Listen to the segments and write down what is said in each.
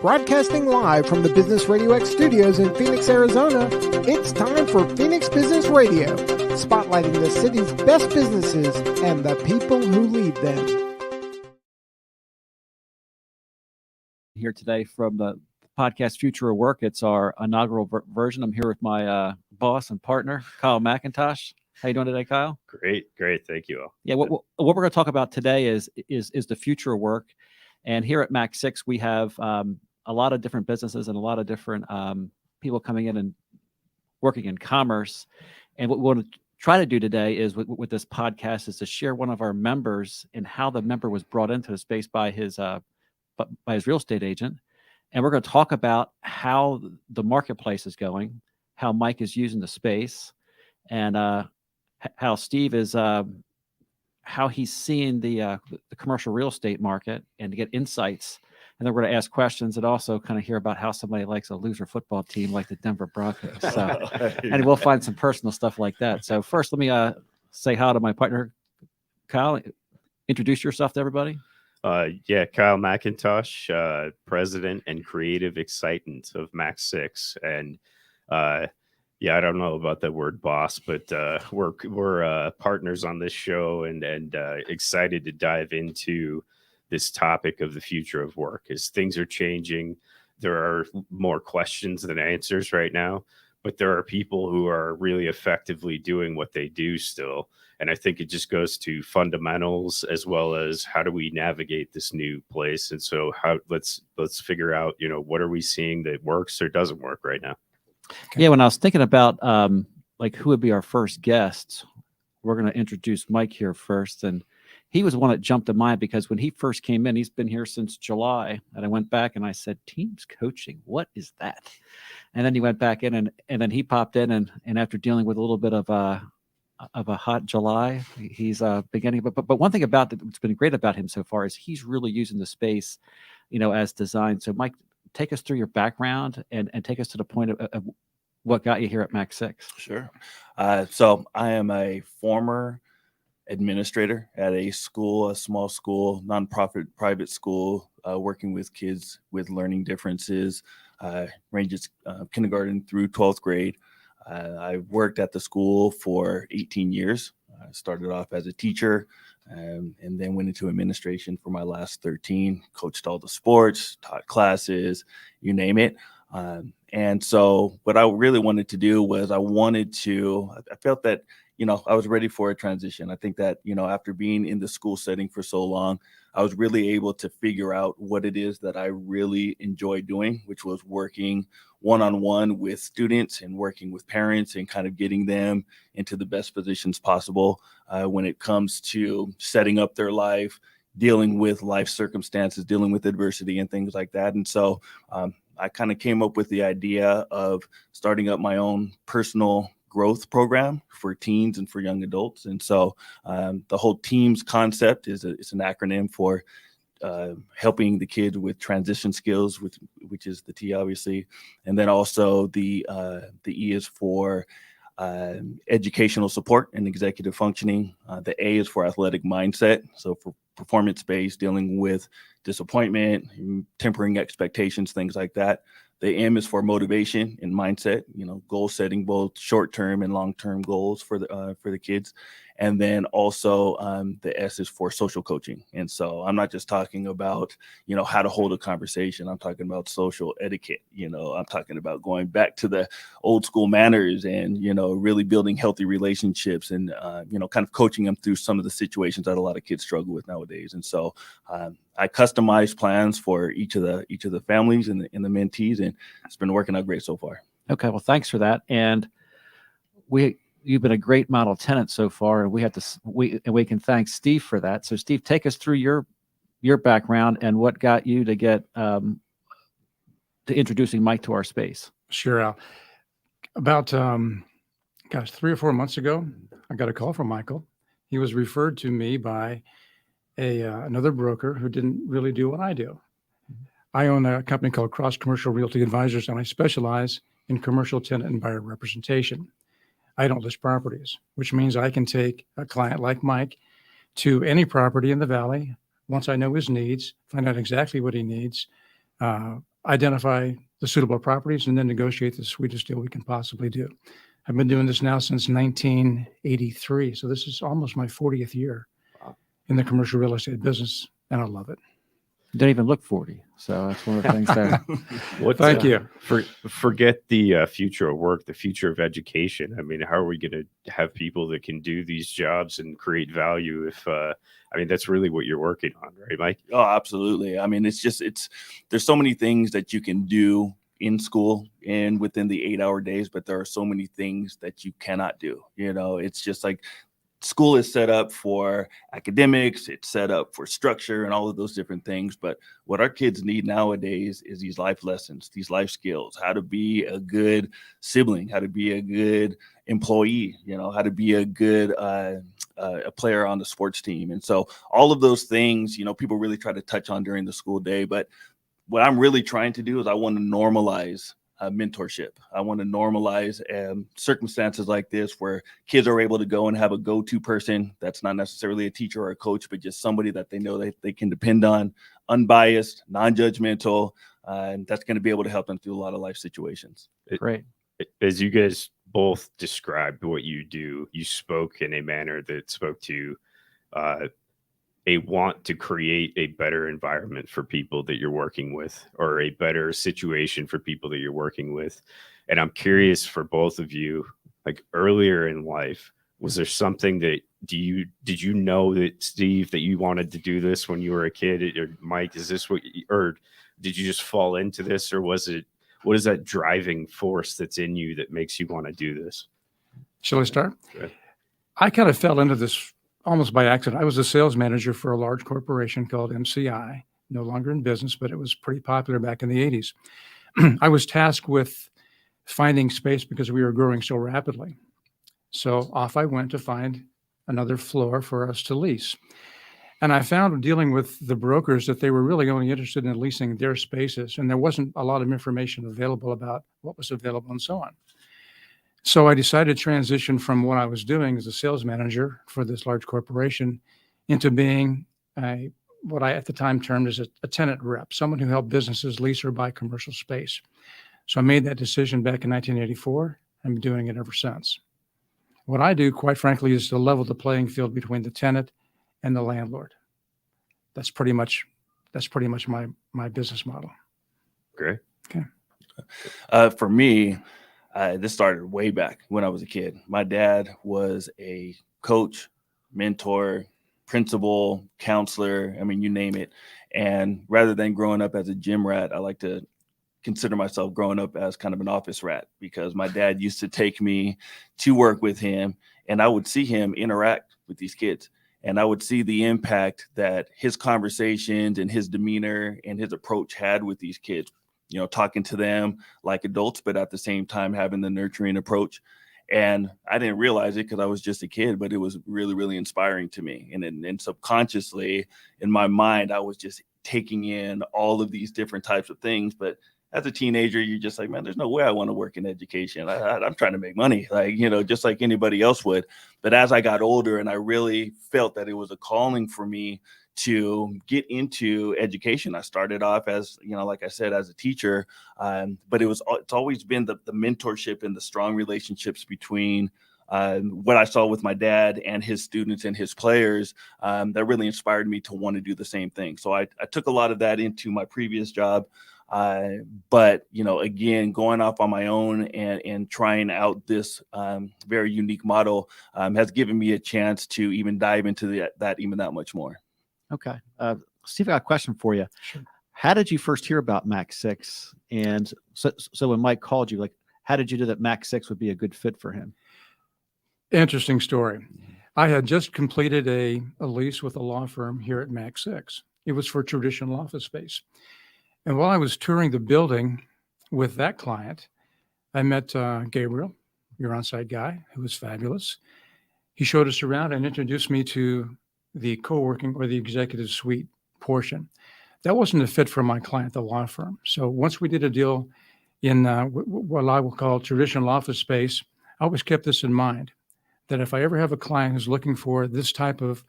Broadcasting live from the Business RadioX Studios in Phoenix, Arizona, it's time for Phoenix Business Radio, spotlighting the city's best businesses and the people who lead them. Here today from the podcast Future of Work. It's our inaugural version. I'm here with my boss and partner, Kyle McIntosh. How you doing today, Kyle? Great. Thank you. Yeah, what we're going to talk about today is the future of work. And here at MAC6, we have a lot of different businesses and a lot of different people coming in and working in commerce. And what we want to try to do today is with this podcast is to share one of our members and how the member was brought into the space by his real estate agent. And we're going to talk about how the marketplace is going, how Mike is using the space, and how Steve is how he's seeing the commercial real estate market, and to get insights. And then we're going to ask questions and also kind of hear about how somebody likes a loser football team like the Denver Broncos. So, and we'll find some personal stuff like that. So first, let me say hi to my partner, Kyle. Introduce yourself to everybody. Kyle McIntosh, president and creative excitant of MAC6. And I don't know about the word boss, but we're partners on this show and excited to dive into this topic of the future of work. As things are changing, there are more questions than answers right now, but there are people who are really effectively doing what they do still. And I think it just goes to fundamentals as well as how do we navigate this new place. And so let's figure out, what are we seeing that works or doesn't work right now? Okay. Yeah, when I was thinking about who would be our first guests, we're going to introduce Mike here first. And he was one that jumped to mind because when he first came in, he's been here since July. And I went back and I said, teams coaching, what is that? And then he went back in and then he popped in and after dealing with a little bit of a hot July, he's beginning. But one thing about what's been great about him so far is he's really using the space, as designed. So Mike, take us through your background and take us to the point of what got you here at MAC6. Sure. So I am a former administrator at a small school, nonprofit private school, working with kids with learning differences, ranges kindergarten through 12th grade. I worked at the school for 18 years. I started off as a teacher and then went into administration for my last 13, coached all the sports, taught classes, you name it. And so what I really wanted to do was I felt that, I was ready for a transition. I think that, after being in the school setting for so long, I was really able to figure out what it is that I really enjoy doing, which was working one-on-one with students and working with parents and kind of getting them into the best positions possible when it comes to setting up their life, dealing with life circumstances, dealing with adversity and things like that. And so I kind of came up with the idea of starting up my own personal growth program for teens and for young adults. And so the whole TEAMS concept is an acronym for helping the kids with transition skills, which is the T, obviously. And then also the E is for educational support and executive functioning. The A is for athletic mindset. So for performance-based, dealing with disappointment, tempering expectations, things like that. The M is for motivation and mindset, goal setting, both short-term and long-term goals for the kids. And then also the S is for social coaching. And so I'm not just talking about, how to hold a conversation. I'm talking about social etiquette. I'm talking about going back to the old school manners and, really building healthy relationships and, kind of coaching them through some of the situations that a lot of kids struggle with nowadays. And so I customize plans for each of the families and the mentees, and it's been working out great so far. Okay, well, thanks for that. And you've been a great model tenant so far, and we can thank Steve for that. So, Steve, take us through your background and what got you to get to introducing Mike to our space. Sure, Al. About 3 or 4 months ago, I got a call from Michael. He was referred to me by another broker who didn't really do what I do. I own a company called Cross Commercial Realty Advisors, and I specialize in commercial tenant and buyer representation. I don't list properties, which means I can take a client like Mike to any property in the valley. Once I know his needs, find out exactly what he needs, identify the suitable properties, and then negotiate the sweetest deal we can possibly do. I've been doing this now since 1983. So this is almost my 40th year in the commercial real estate business, and I love it. You don't even look 40. So that's one of the things there. Thank you. Forget the future of work, the future of education. I mean, how are we going to have people that can do these jobs and create value if, I mean, that's really what you're working on, right, Mike? Oh, absolutely. I mean, there's so many things that you can do in school and within the 8-hour days, but there are so many things that you cannot do. You know, it's just like school is set up for academics, it's set up for structure and all of those different things. But what our kids need nowadays is these life lessons, these life skills, how to be a good sibling, how to be a good employee, you know, how to be a good a player on the sports team. And so all of those things, you know, people really try to touch on during the school day. But what I'm really trying to do is I want to normalize mentorship. I want to normalize circumstances like this where kids are able to go and have a go-to person that's not necessarily a teacher or a coach, but just somebody that they know that they can depend on, unbiased, non-judgmental, and that's going to be able to help them through a lot of life situations. Great. As you guys both described what you do, you spoke in a manner that spoke to a want to create a better environment for people that you're working with, or a better situation for people that you're working with. And I'm curious for both of you, like earlier in life, was there something that did you know that, Steve, that you wanted to do this when you were a kid? Or Mike, is this or did you just fall into this, or what is that driving force that's in you that makes you want to do this? Shall I start? Good. I kind of fell into this almost by accident. I was a sales manager for a large corporation called MCI, no longer in business, but it was pretty popular back in the 80s. I was tasked with finding space because we were growing so rapidly. So off I went to find another floor for us to lease. And I found, dealing with the brokers, that they were really only interested in leasing their spaces, and there wasn't a lot of information available about what was available and so on. So I decided to transition from what I was doing as a sales manager for this large corporation into being what I at the time termed as a tenant rep, someone who helped businesses lease or buy commercial space. So I made that decision back in 1984. I've been doing it ever since. What I do, quite frankly, is to level the playing field between the tenant and the landlord. That's pretty much my business model. Great. Okay. For me, this started way back when I was a kid. My dad was a coach, mentor, principal, counselor. I mean, you name it. And rather than growing up as a gym rat, I like to consider myself growing up as kind of an office rat, because my dad used to take me to work with him, and I would see him interact with these kids. And I would see the impact that his conversations and his demeanor and his approach had with these kids. You know, talking to them like adults, but at the same time having the nurturing approach. And I didn't realize it because I was just a kid, but it was really, really inspiring to me. And subconsciously in my mind, I was just taking in all of these different types of things. But as a teenager, you're just like, man, there's no way I want to work in education. I'm trying to make money, like, you know, just like anybody else would. But as I got older and I really felt that it was a calling for me to get into education, I started off as, you know, like I said, as a teacher, but it's always been the mentorship and the strong relationships between what I saw with my dad and his students and his players that really inspired me to want to do the same thing. So I took a lot of that into my previous job. But, you know, again, going off on my own and trying out this very unique model has given me a chance to even dive into that even that much more. Okay. Steve, I got a question for you. Sure. How did you first hear about MAC6? And so when Mike called you, like, how did you know that MAC6 would be a good fit for him? Interesting story. I had just completed a lease with a law firm here at MAC6. It was for traditional office space. And while I was touring the building with that client, I met Gabriel, your on-site guy, who was fabulous. He showed us around and introduced me to the co-working or the executive suite portion. That wasn't a fit for my client, the law firm. So once we did a deal in what I will call traditional office space, I always kept this in mind, that if I ever have a client who's looking for this type of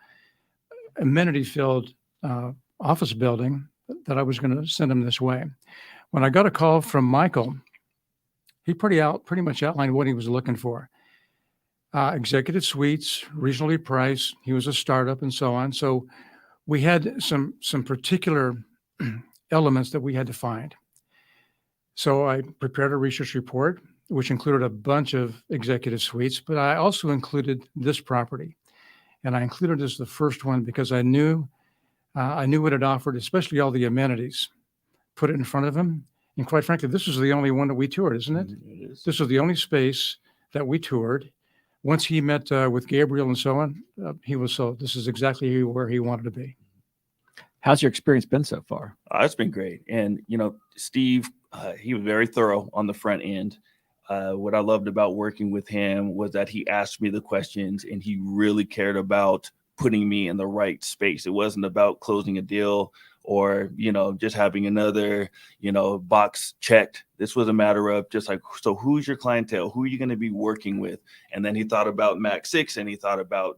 amenity-filled office building, that I was going to send them this way. When I got a call from Michael, he pretty much outlined what he was looking for. Executive suites, reasonably priced. He was a startup and so on. So we had some particular elements that we had to find. So I prepared a research report, which included a bunch of executive suites, but I also included this property. And I included it as the first one because I knew what it offered, especially all the amenities. Put it in front of him. And quite frankly, this is the only one that we toured, isn't it? It is. This was the only space that we toured. Once he met with Gabriel and so on, he was sold. This is exactly where he wanted to be. How's your experience been so far? It's been great. And, Steve, he was very thorough on the front end. What I loved about working with him was that he asked me the questions and he really cared about putting me in the right space. It wasn't about closing a deal or, just having another, box checked. This was a matter of just like, so who's your clientele? Who are you going to be working with? And then he thought about MAC6 and he thought about,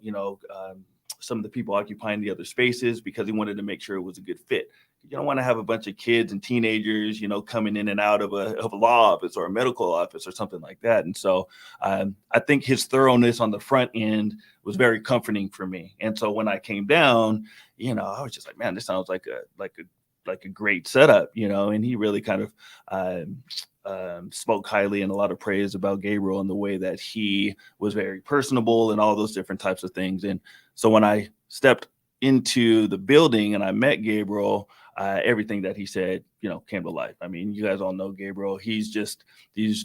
some of the people occupying the other spaces because he wanted to make sure it was a good fit. You don't want to have a bunch of kids and teenagers, coming in and out of a law office or a medical office or something like that. And so I think his thoroughness on the front end was very comforting for me. And so when I came down, I was just like, man, this sounds like a great setup, and he really kind of spoke highly and a lot of praise about Gabriel and the way that he was very personable and all those different types of things. And so when I stepped into the building and I met Gabriel, everything that he said, came to life. I mean, you guys all know Gabriel. He's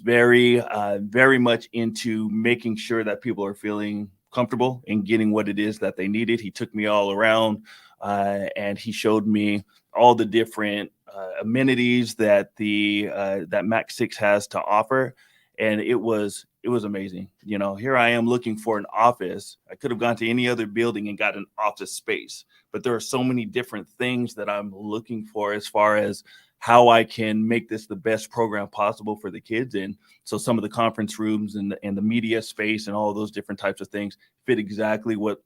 very, very much into making sure that people are feeling comfortable and getting what it is that they needed. He took me all around and he showed me all the different amenities that that MAC6 has to offer. And it was amazing. Here I am looking for an office. I could have gone to any other building and got an office space, but there are so many different things that I'm looking for as far as how I can make this the best program possible for the kids. And so some of the conference rooms and the media space and all those different types of things fit exactly what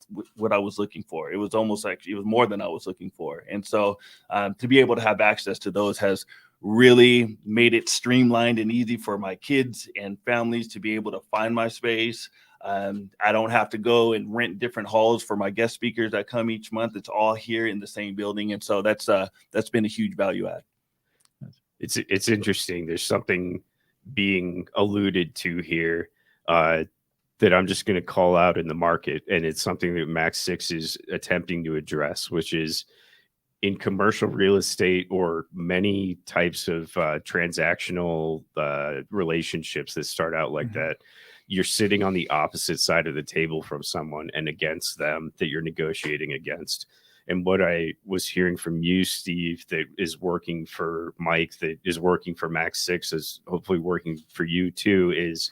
I was looking for. It was almost like it was more than I was looking for. And so to be able to have access to those has really made it streamlined and easy for my kids and families to be able to find my space. I don't have to go and rent different halls for my guest speakers that come each month. It's all here in the same building. And so that's been a huge value add. It's interesting. There's something being alluded to here that I'm just going to call out in the market. And it's something that MAC6 is attempting to address, which is in commercial real estate or many types of transactional relationships that start out like that. You're sitting on the opposite side of the table from someone and against them that you're negotiating against. And what I was hearing from you, Steve, that is working for Mike, that is working for MAC6, is hopefully working for you too, is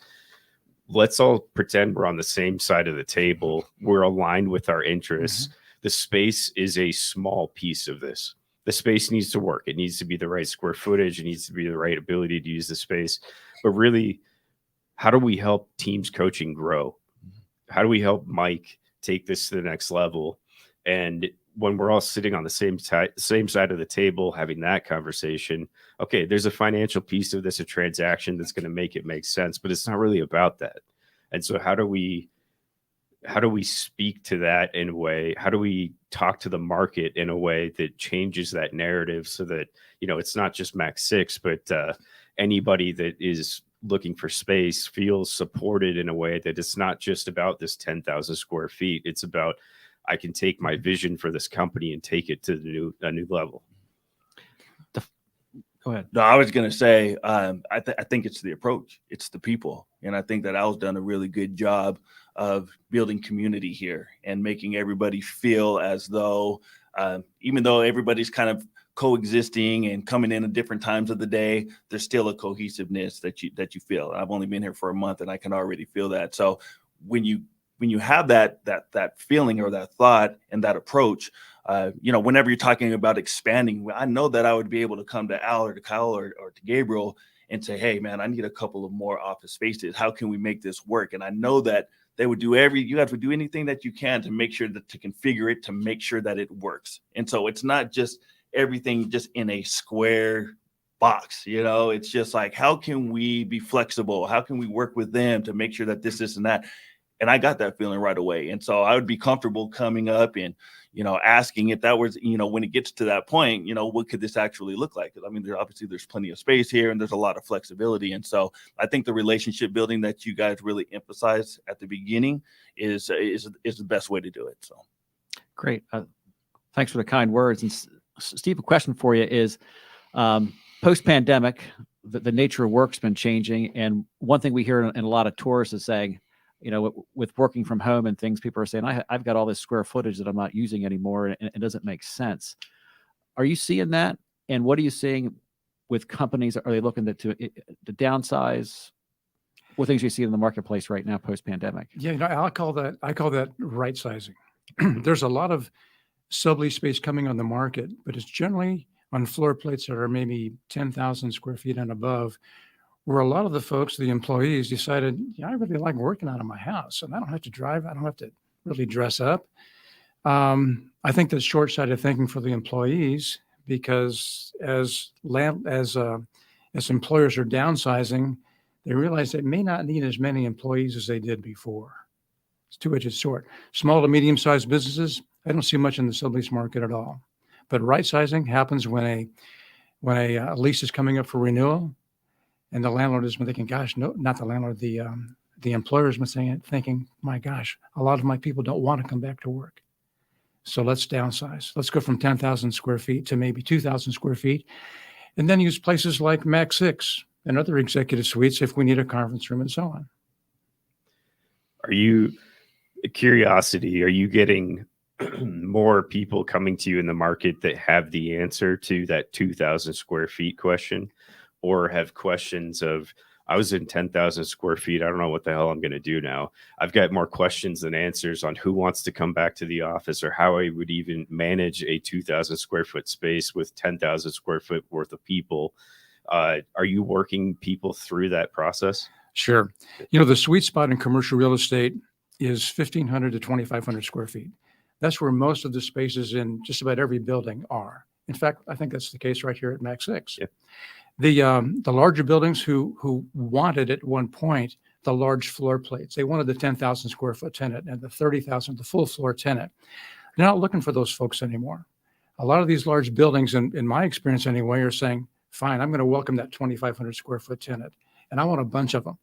let's all pretend we're on the same side of the table. We're aligned with our interests. The space is a small piece of this. The space needs to work. It needs to be the right square footage. It needs to be the right ability to use the space. But really, how do we help teams coaching grow? How do we help Mike take this to the next level? And when we're all sitting on the same side of the table, having that conversation, okay, there's a financial piece of this, a transaction that's going to make it make sense, but it's not really about that. And so how do we speak to that in a way? How do we talk to the market in a way that changes that narrative so that, it's not just MAC6, but anybody that is looking for space feels supported in a way that it's not just about this 10,000 square feet. It's about, I can take my vision for this company and take it to a new level. Go ahead. No, I was going to say, I think it's the approach. It's the people. And I think that Al's done a really good job of building community here and making everybody feel as though, even though everybody's kind of coexisting and coming in at different times of the day, there's still a cohesiveness that you feel. I've only been here for a month and I can already feel that. So when you have that feeling or that thought and that approach, whenever you're talking about expanding, I know that I would be able to come to Al or to Kyle or to Gabriel and say, hey man, I need a couple of more office spaces. How can we make this work? And I know that they would you guys would do anything that you can to make sure to configure it, to make sure that it works. And so it's not just everything just in a square box. It's just like, how can we be flexible? How can we work with them to make sure that this and that? And I got that feeling right away. And so I would be comfortable coming up and, asking if that was, when it gets to that point, what could this actually look like? Because I mean, there's plenty of space here and there's a lot of flexibility. And so I think the relationship building that you guys really emphasize at the beginning is the best way to do it. So great. Thanks for the kind words. And Steve, a question for you is, post-pandemic, the nature of work's been changing. And one thing we hear in a lot of tours is saying, with working from home and things, people are saying, I've got all this square footage that I'm not using anymore, and it doesn't make sense. Are you seeing that? And what are you seeing with companies? Are they looking to downsize? What things are you seeing in the marketplace right now post-pandemic? Yeah, I call that right sizing. There's a lot of sublease space coming on the market, but it's generally on floor plates that are maybe 10,000 square feet and above, where a lot of the folks, the employees, decided, I really like working out of my house, and I don't have to drive. I don't have to really dress up. I think that's short-sighted thinking for the employees, because as employers are downsizing, they realize they may not need as many employees as they did before. It's two-edged sword. Small to medium-sized businesses, I don't see much in the sublease market at all. But right sizing happens when a lease is coming up for renewal, and the landlord has been thinking, gosh, no, not the landlord, the employer has been thinking, my gosh, a lot of my people don't want to come back to work. So let's downsize. Let's go from 10,000 square feet to maybe 2,000 square feet, and then use places like MAC6 and other executive suites if we need a conference room and so on. Are you getting more people coming to you in the market that have the answer to that 2,000 square feet question, or have questions of, I was in 10,000 square feet, I don't know what the hell I'm going to do now? I've got more questions than answers on who wants to come back to the office, or how I would even manage a 2,000 square foot space with 10,000 square foot worth of people. Are you working people through that process? Sure. The sweet spot in commercial real estate is 1,500 to 2,500 square feet. That's where most of the spaces in just about every building are. In fact, I think that's the case right here at MAC6. Yeah. The larger buildings who wanted at one point the large floor plates, they wanted the 10,000 square foot tenant and the 30,000, the full floor tenant. They're not looking for those folks anymore. A lot of these large buildings, in my experience anyway, are saying, fine, I'm going to welcome that 2,500 square foot tenant, and I want a bunch of them.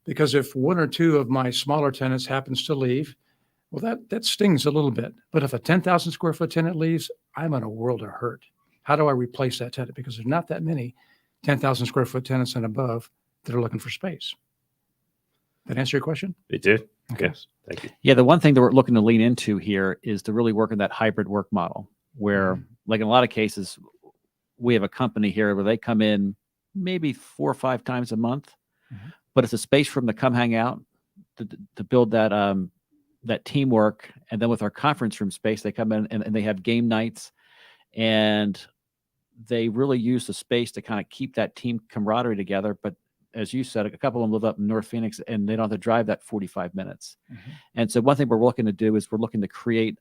Because if one or two of my smaller tenants happens to leave, well, that stings a little bit. But if a 10,000 square foot tenant leaves, I'm in a world of hurt. How do I replace that tenant? Because there's not that many 10,000 square foot tenants and above that are looking for space. That answer your question? It did. Okay. Yes. Thank you. Yeah, the one thing that we're looking to lean into here is to really work on that hybrid work model, where, like in a lot of cases, we have a company here where they come in maybe 4 or 5 times a month, but it's a space for them to come hang out, to build that teamwork. And then with our conference room space, they come in and they have game nights, and they really use the space to kind of keep that team camaraderie together. But as you said, a couple of them live up in North Phoenix, and they don't have to drive that 45 minutes. And so one thing we're looking to do is we're looking to create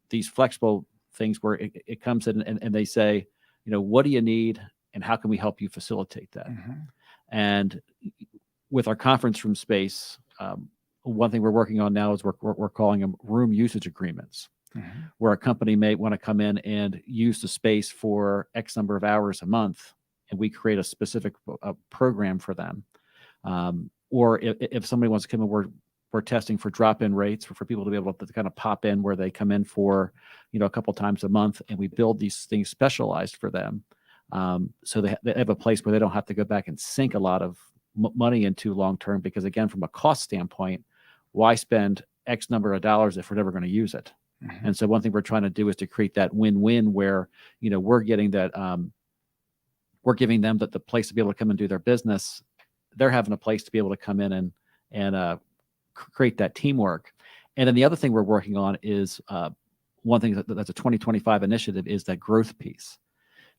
these flexible things where it comes in and they say, what do you need and how can we help you facilitate that? And with our conference room space, one thing we're working on now is we're calling them room usage agreements, where a company may want to come in and use the space for X number of hours a month, and we create a specific program for them. Or if somebody wants to come in, we're testing for drop-in rates for people to be able to kind of pop in, where they come in for, a couple times a month, and we build these things specialized for them. So they have a place where they don't have to go back and sink a lot of money into long-term, because again, from a cost standpoint, why spend X number of dollars if we're never going to use it? And so one thing we're trying to do is to create that win-win where, we're getting that, we're giving them the place to be able to come and do their business. They're having a place to be able to come in and create that teamwork. And then the other thing we're working on is one thing that's a 2025 initiative is that growth piece.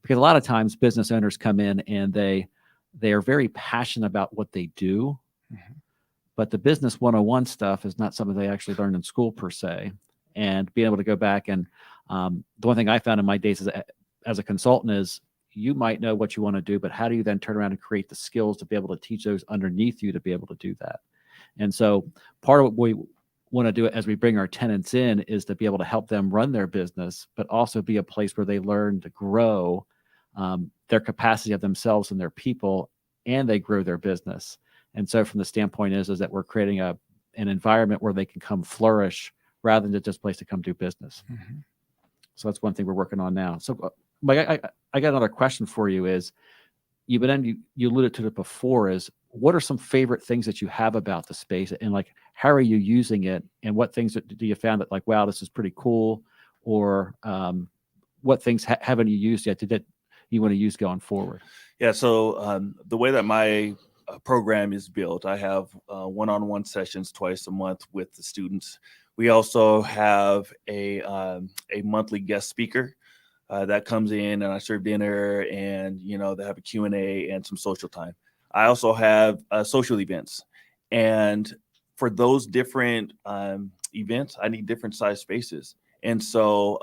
Because a lot of times business owners come in and they are very passionate about what they do, but the business 101 stuff is not something they actually learned in school per se. And being able to go back and the one thing I found in my days as a consultant is, you might know what you want to do, but how do you then turn around and create the skills to be able to teach those underneath you to be able to do that? And so part of what we want to do as we bring our tenants in is to be able to help them run their business, but also be a place where they learn to grow their capacity of themselves and their people, and they grow their business. And so from the standpoint is that we're creating an environment where they can come flourish rather than just a place to come do business. Mhm. So that's one thing we're working on now. So Mike, I got another question for you is, you alluded to it before, is what are some favorite things that you have about the space, and like, how are you using it, and what things do you found that like, wow, this is pretty cool, or what things haven't you used yet that you want to use going forward? Yeah. So the way that my program is built, I have one-on-one sessions twice a month with the students. We also have a monthly guest speaker that comes in, and I serve dinner, and they have a Q&A and some social time. I also have social events, and for those different events, I need different size spaces. And so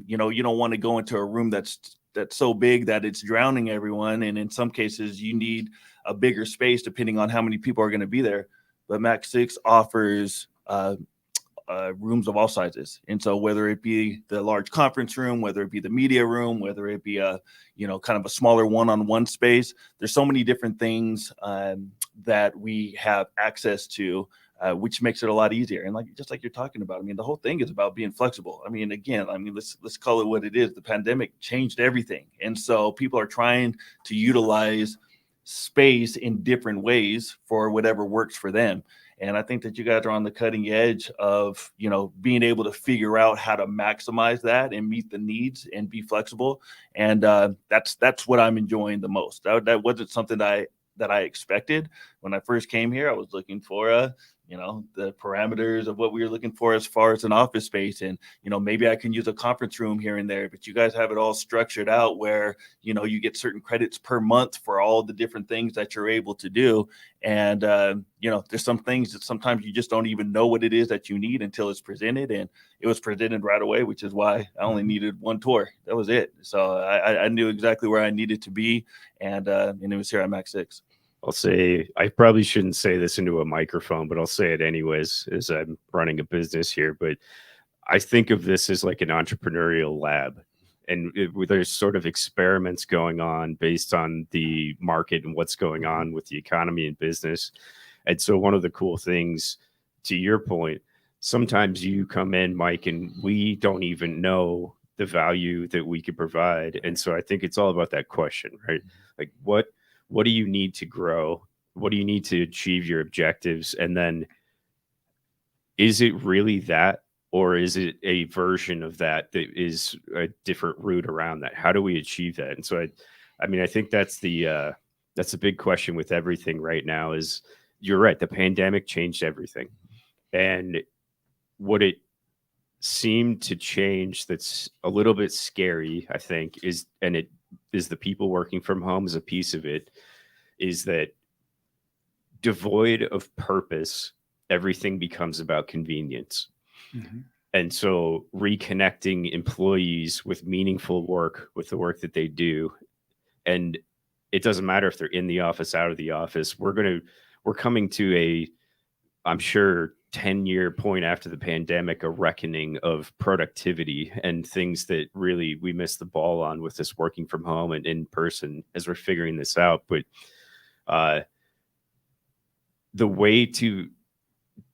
you don't want to go into a room that's so big that it's drowning everyone, and in some cases you need a bigger space depending on how many people are going to be there. But MAC6 offers rooms of all sizes. And so whether it be the large conference room, whether it be the media room, whether it be a, kind of a smaller one-on-one space, there's so many different things that we have access to, which makes it a lot easier. And just like you're talking about, I mean, the whole thing is about being flexible. I mean, again, let's call it what it is. The pandemic changed everything. And so people are trying to utilize space in different ways for whatever works for them. And I think that you guys are on the cutting edge of, being able to figure out how to maximize that and meet the needs and be flexible. And that's what I'm enjoying the most. That wasn't something that I expected when I first came here. I was looking for the parameters of what we were looking for as far as an office space. And, maybe I can use a conference room here and there, but you guys have it all structured out where, you get certain credits per month for all the different things that you're able to do. And, there's some things that sometimes you just don't even know what it is that you need until it's presented. And it was presented right away, which is why I only needed one tour. That was it. So I knew exactly where I needed to be. And it was here at MAC6. I'll say, I probably shouldn't say this into a microphone, but I'll say it anyways, as I'm running a business here. But I think of this as like an entrepreneurial lab. And there's sort of experiments going on based on the market and what's going on with the economy and business. And so one of the cool things, to your point, sometimes you come in, Mike, and we don't even know the value that we could provide. And so I think it's all about that question, right? Like, what do you need to grow? What do you need to achieve your objectives? And then is it really that, or is it a version of that is a different route around that? How do we achieve that? And so I think that's the big question with everything right now. Is, you're right, the pandemic changed everything. And what it seemed to change that's a little bit scary, I think, is the people working from home is a piece of it, is that devoid of purpose, everything becomes about convenience. Mm-hmm. And so reconnecting employees with meaningful work, with the work that they do, and it doesn't matter if they're in the office, out of the office, we're coming to I'm sure 10-year point after the pandemic, a reckoning of productivity and things that really we missed the ball on with this working from home and in person as we're figuring this out. But the way to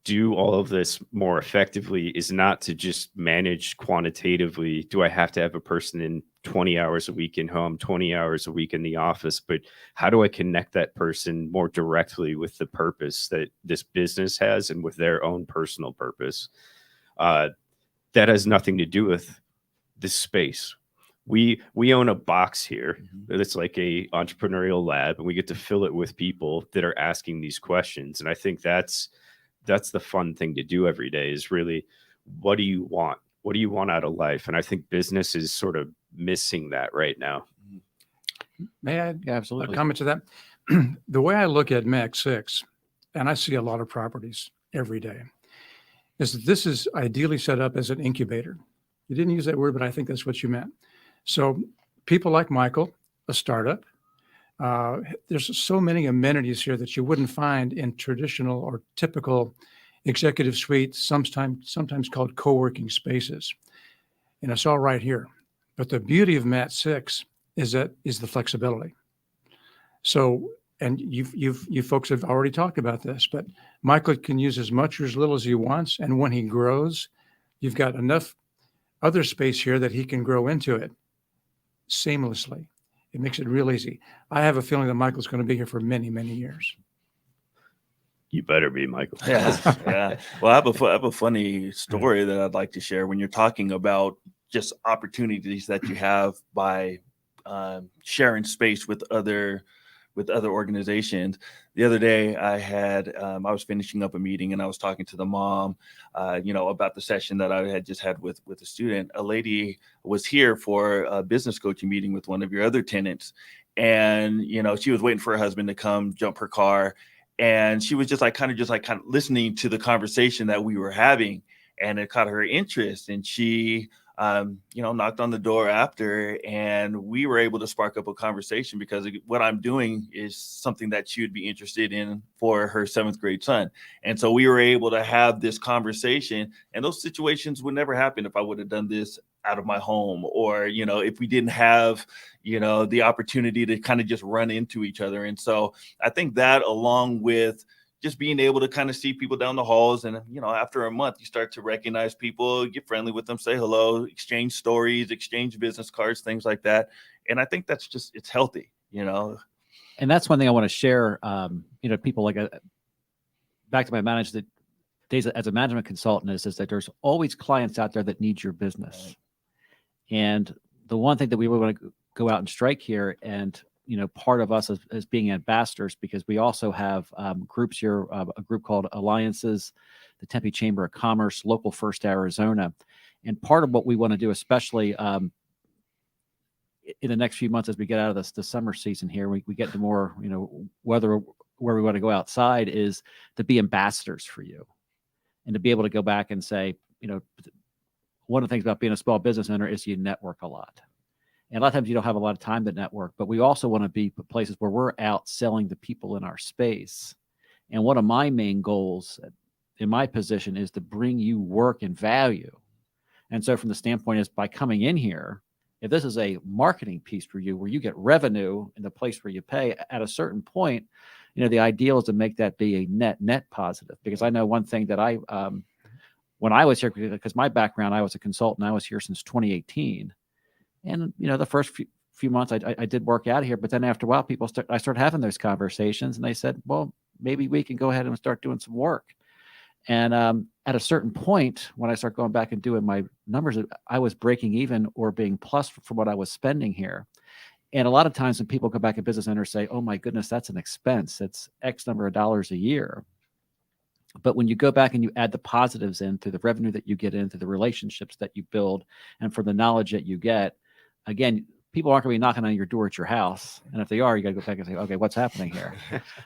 do all of this more effectively is not to just manage quantitatively. Do I have to have a person in 20 hours a week in home, 20 hours a week in the office? But how do I connect that person more directly with the purpose that this business has and with their own personal purpose? That has nothing to do with this space. We own a box here that's like a entrepreneurial lab, and we get to fill it with people that are asking these questions. And I think that's the fun thing to do every day, is really, what do you want? What do you want out of life? And I think business is sort of missing that right now. May I absolutely comment to that? The way I look at MAC6, and I see a lot of properties every day, is that this is ideally set up as an incubator. You didn't use that word, but I think that's what you meant. So people like Michael a startup. There's so many amenities here that you wouldn't find in traditional or typical executive suites, sometimes called co-working spaces. And it's all right here. But the beauty of MAC6 is the flexibility. So, and you folks have already talked about this, but Michael can use as much or as little as he wants. And when he grows, you've got enough other space here that he can grow into it seamlessly. It makes it real easy. I have a feeling that Michael's going to be here for many, many years. You better be, Michael. Yeah, yeah. Well, I have a funny story that I'd like to share when you're talking about just opportunities that you have by sharing space with other organizations. The other day, I was finishing up a meeting and I was talking to the mom, about the session that I had just had with a student. A lady was here for a business coaching meeting with one of your other tenants, and she was waiting for her husband to come jump her car. And she was just kind of listening to the conversation that we were having, and it caught her interest. And she, knocked on the door after, and we were able to spark up a conversation because what I'm doing is something that she would be interested in for her 7th grade son. And so we were able to have this conversation, and those situations would never happen if I would have done this out of my home, or, if we didn't have, the opportunity to kind of just run into each other. And so I think that, along with just being able to kind of see people down the halls, and, after a month, you start to recognize people, get friendly with them, say hello, exchange stories, exchange business cards, things like that. And I think that's it's healthy, And that's one thing I want to share, people like back to my days as a management consultant is that there's always clients out there that need your business. Right. And the one thing that we want to go out and strike here, and part of us as being ambassadors, because we also have groups here, a group called Alliances, the Tempe Chamber of Commerce, Local First Arizona. And part of what we want to do, especially in the next few months as we get out of the summer season here, we get to more, where we want to go outside, is to be ambassadors for you and to be able to go back and say, one of the things about being a small business owner is you network a lot. And a lot of times you don't have a lot of time to network, but we also want to be places where we're out selling the people in our space. And one of my main goals in my position is to bring you work and value. And so from the standpoint is, by coming in here, if this is a marketing piece for you where you get revenue in the place where you pay, at a certain point, the ideal is to make that be a net positive. Because I know one thing that when I was here, because my background, I was a consultant, I was here since 2018. And, the first few months I did work out of here, but then after a while, I started having those conversations, and they said, well, maybe we can go ahead and start doing some work. And at a certain point, when I start going back and doing my numbers, I was breaking even or being plus for what I was spending here. And a lot of times when people go back and business owners say, oh my goodness, that's an expense. It's X number of dollars a year. But when you go back and you add the positives in through the revenue that you get in, through the relationships that you build, and from the knowledge that you get, again, people aren't going to be knocking on your door at your house. And if they are, you got to go back and say, okay, what's happening here?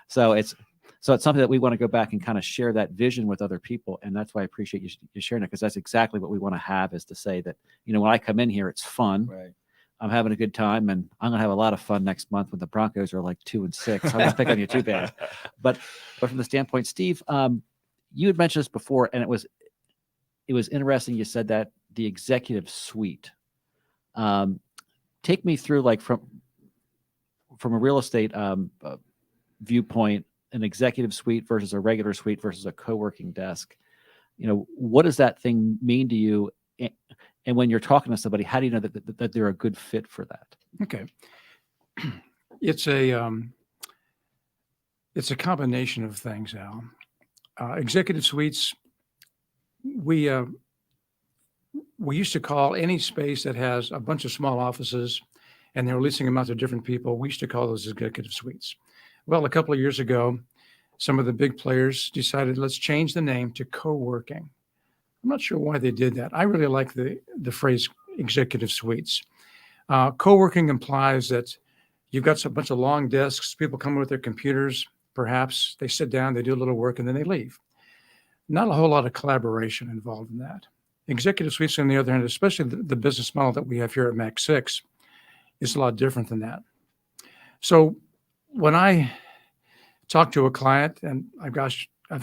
So it's something that we want to go back and kind of share that vision with other people. And that's why I appreciate you sharing it, because that's exactly what we want to have, is to say that, when I come in here, it's fun. Right. I'm having a good time, and I'm going to have a lot of fun next month when the Broncos are like 2-6. I'm not picking on you too bad. But from the standpoint, Steve, you had mentioned this before, and it was interesting. You said that the executive suite. Take me through, like, from a real estate viewpoint, an executive suite versus a regular suite versus a co-working desk. What does that thing mean to you? And when you're talking to somebody, how do you know that they're a good fit for that? Okay, it's a combination of things, Al. Executive suites, we used to call any space that has a bunch of small offices and they're leasing them out to different people, we used to call those executive suites. Well, a couple of years ago, some of the big players decided, let's change the name to co-working. I'm not sure why they did that. I really like the phrase executive suites. Co-working implies that you've got a bunch of long desks, people come with their computers, perhaps they sit down, they do a little work, and then they leave. Not a whole lot of collaboration involved in that. Executive suites, on the other hand, especially the business model that we have here at MAC6, is a lot different than that. So when I talk to a client, and I've got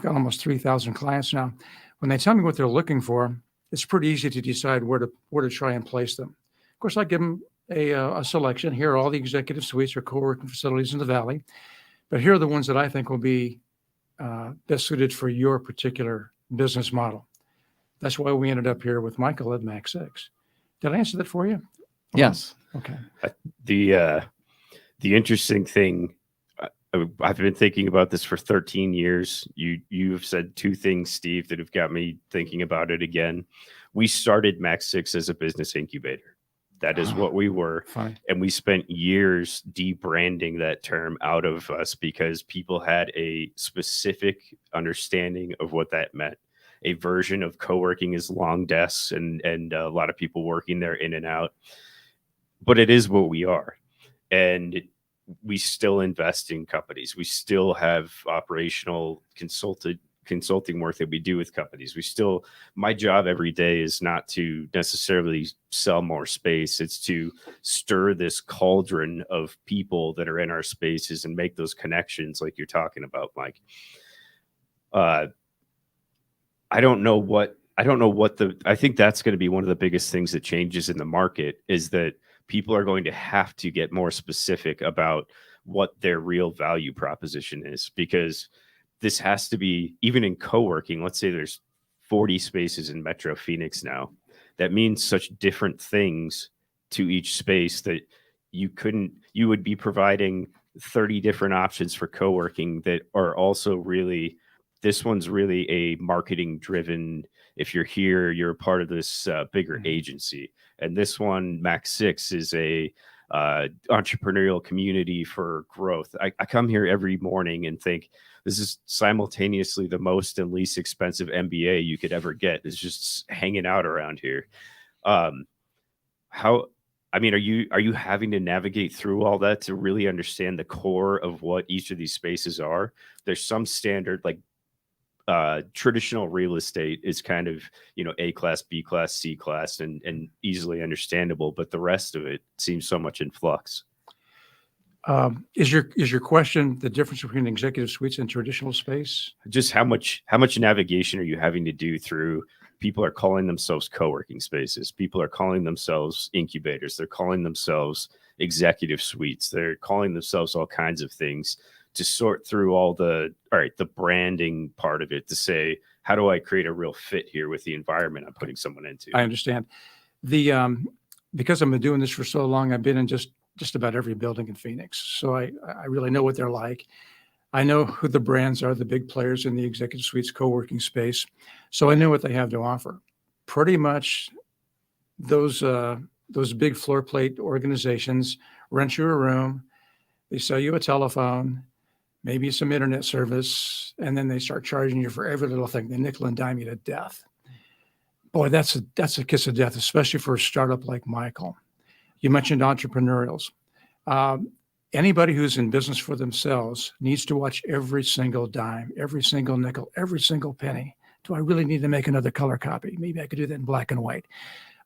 almost 3,000 clients now, when they tell me what they're looking for, it's pretty easy to decide where to try and place them. Of course, I give them a selection. Here are all the executive suites or co-working facilities in the Valley, but here are the ones that I think will be best suited for your particular business model. That's why we ended up here with Michael at MAC6. Did I answer that for you? Yes. Okay. The interesting thing, I've been thinking about this for 13 years. You've said two things, Steve, that have got me thinking about it again. We started MAC6 as a business incubator. That is what we were. Funny. And we spent years debranding that term out of us because people had a specific understanding of what that meant. A version of co-working is long desks and a lot of people working there in and out. But it is what we are. And we still invest in companies. We still have operational consulting work that we do with companies. My job every day is not to necessarily sell more space. It's to stir this cauldron of people that are in our spaces and make those connections like you're talking about, Mike. I think that's going to be one of the biggest things that changes in the market is that people are going to have to get more specific about what their real value proposition is, because this has to be, even in co-working, let's say there's 40 spaces in Metro Phoenix now. That means such different things to each space that you would be providing 30 different options for co-working that are also really, this one's really a marketing driven. If you're here, you're a part of this bigger agency. And this one, MAC6, is a entrepreneurial community for growth. I come here every morning and think this is simultaneously the most and least expensive MBA you could ever get. It's just hanging out around here. Are you having to navigate through all that to really understand the core of what each of these spaces are? There's some standard, like traditional real estate is kind of, A class, B class, C class, and easily understandable, but the rest of it seems so much in flux. Is your question the difference between executive suites and traditional space? Just how much navigation are you having to do through? People are calling themselves co-working spaces. People are calling themselves incubators. They're calling themselves executive suites. They're calling themselves all kinds of things to sort through the branding part of it to say, how do I create a real fit here with the environment I'm putting someone into? I understand. Because I've been doing this for so long, I've been in just about every building in Phoenix. So I really know what they're like. I know who the brands are, the big players in the executive suites co-working space. So I know what they have to offer. Pretty much those big floor plate organizations rent you a room, they sell you a telephone, maybe some internet service, and then they start charging you for every little thing. They nickel and dime you to death. Boy, that's a kiss of death, especially for a startup like Michael. You mentioned entrepreneurials. Anybody who's in business for themselves needs to watch every single dime, every single nickel, every single penny. Do I really need to make another color copy? Maybe I could do that in black and white.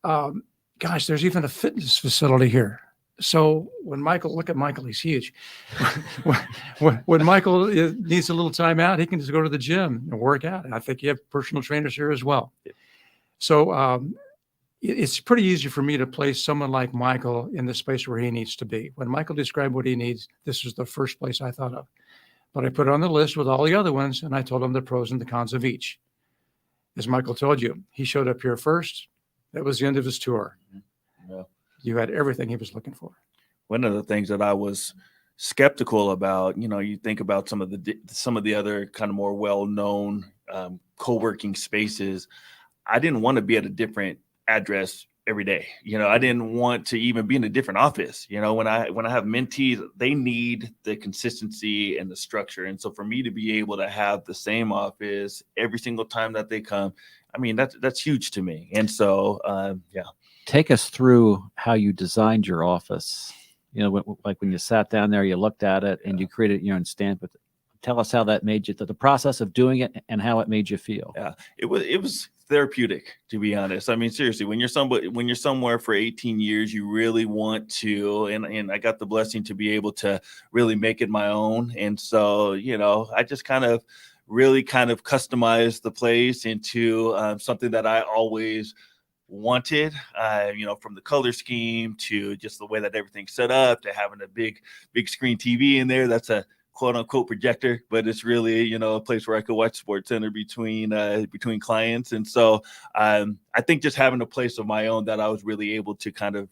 Gosh, there's even a fitness facility here. So look at Michael, he's huge. when Michael needs a little time out, he can just go to the gym and work out. And I think you have personal trainers here as well. So it's pretty easy for me to place someone like Michael in the space where he needs to be. When Michael described what he needs, this was the first place I thought of. But I put it on the list with all the other ones, and I told him the pros and the cons of each. As Michael told you, he showed up here first. That was the end of his tour. Yeah. You had everything he was looking for. One of the things that I was skeptical about, you think about some of the other kind of more well-known co-working spaces. I didn't want to be at a different address every day. I didn't want to even be in a different office. When I have mentees, they need the consistency and the structure. And so for me to be able to have the same office every single time that they come, that's huge to me. And so, yeah. Take us through how you designed your office. Like when you sat down there, you looked at it and you created your own stamp. Tell us how that made you, the process of doing it and how it made you feel. Yeah, it was therapeutic, to be honest. I mean, seriously, when you're somewhere for 18 years, you really want to, and I got the blessing to be able to really make it my own. And so, I just really customized the place into something that I always wanted, from the color scheme to just the way that everything's set up, to having a big screen TV in there. That's a quote unquote projector, but it's really, a place where I could watch Sports Center between clients. And so I think just having a place of my own that I was really able to kind of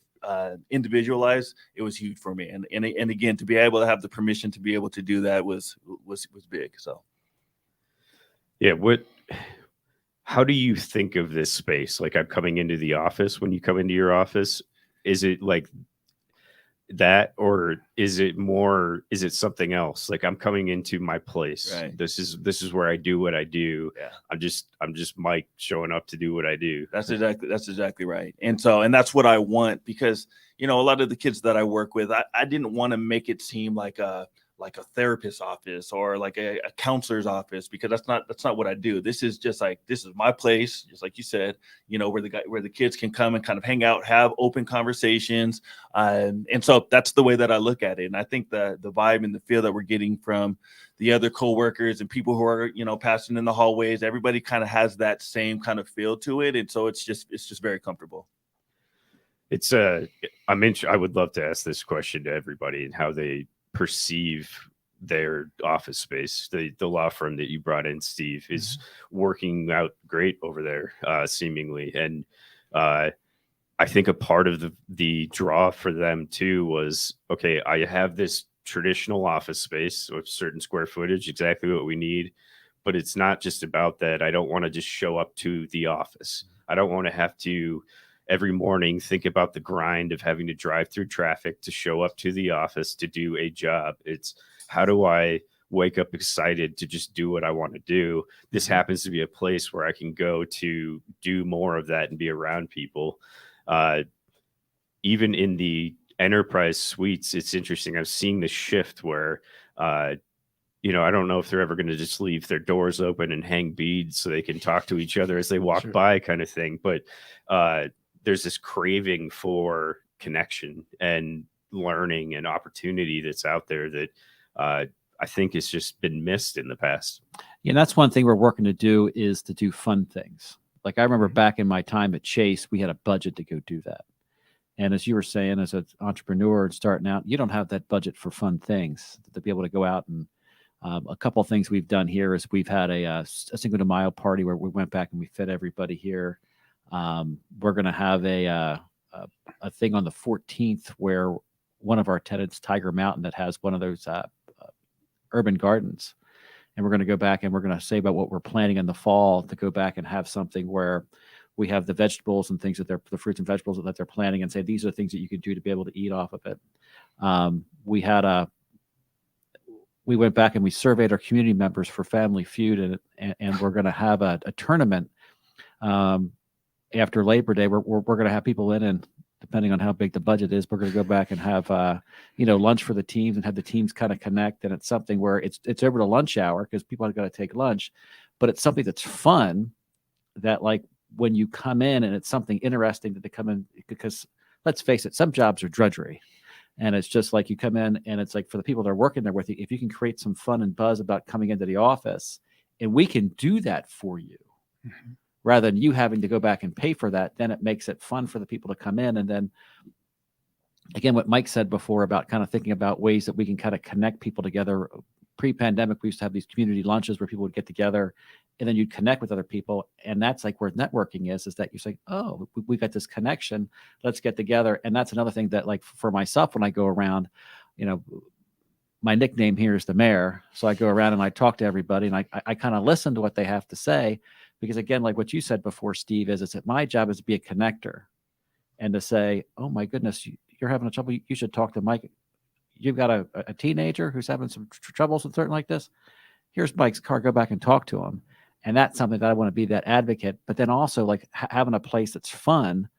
individualize, it was huge for me. And again, to be able to have the permission to be able to do that was big. So. Yeah. How do you think of this space? Like, I'm coming into the office. When you come into your office, is it like that, or is it something else? Like, I'm coming into my place. Right. This is where I do what I do. Yeah. I'm just Mike showing up to do what I do. That's exactly right. And that's what I want, because, a lot of the kids that I work with, I didn't want to make it seem like a therapist's office or like a counselor's office, because that's not what I do. This is my place, just like you said, where the kids can come and kind of hang out, have open conversations. And so that's the way that I look at it. And I think the vibe and the feel that we're getting from the other coworkers and people who are, passing in the hallways, everybody kind of has that same kind of feel to it. And so it's just very comfortable. I would love to ask this question to everybody and how they perceive their office space. The law firm that you brought in, Steve, is working out great over there, seemingly. And I think a part of the draw for them too was, okay, I have this traditional office space with certain square footage, exactly what we need, but it's not just about that. I don't want to just show up to the office. I don't want to have to every morning think about the grind of having to drive through traffic to show up to the office to do a job. It's, how do I wake up excited to just do what I want to do? This happens to be a place where I can go to do more of that and be around people. Even in the enterprise suites, it's interesting. I'm seeing the shift where, I don't know if they're ever going to just leave their doors open and hang beads so they can talk to each other as they walk by, kind of thing. But there's this craving for connection and learning and opportunity that's out there that I think has just been missed in the past. Yeah, that's one thing we're working to do, is to do fun things. Like, I remember back in my time at Chase, we had a budget to go do that. And as you were saying, as an entrepreneur and starting out, you don't have that budget for fun things to be able to go out. And a couple of things we've done here is we've had a Cinco de Mayo party where we went back and we fed everybody here. We're going to have a thing on the 14th where one of our tenants, Tiger Mountain, that has one of those urban gardens. And we're going to go back and we're going to say about what we're planning in the fall to go back and have something where we have the vegetables and things that the fruits and vegetables that they're planting, and say, these are things that you can do to be able to eat off of it. We went back and we surveyed our community members for Family Feud, and we're going to have a tournament after Labor Day. We're going to have people in, and depending on how big the budget is, we're going to go back and have lunch for the teams and have the teams kind of connect. And it's something where it's over to lunch hour because people have got to take lunch, but it's something that's fun, that like when you come in and it's something interesting that they come in, because let's face it, some jobs are drudgery. And it's just like you come in and it's like, for the people that are working there with you, if you can create some fun and buzz about coming into the office, and we can do that for you, rather than you having to go back and pay for that, then it makes it fun for the people to come in. And then again, what Mike said before about kind of thinking about ways that we can kind of connect people together. Pre-pandemic, we used to have these community lunches where people would get together and then you'd connect with other people. And that's like where networking is that you say, oh, we got this connection, let's get together. And that's another thing that, like, for myself, when I go around, my nickname here is the mayor. So I go around and I talk to everybody, and I kind of listen to what they have to say, because again, like what you said before, Steve, it's that my job is to be a connector and to say, oh my goodness, you're having a trouble. You should talk to Mike. You've got a teenager who's having some troubles with something like this. Here's Mike's card. Go back and talk to him. And that's something that I want to be, that advocate. But then also, like, having a place that's fun.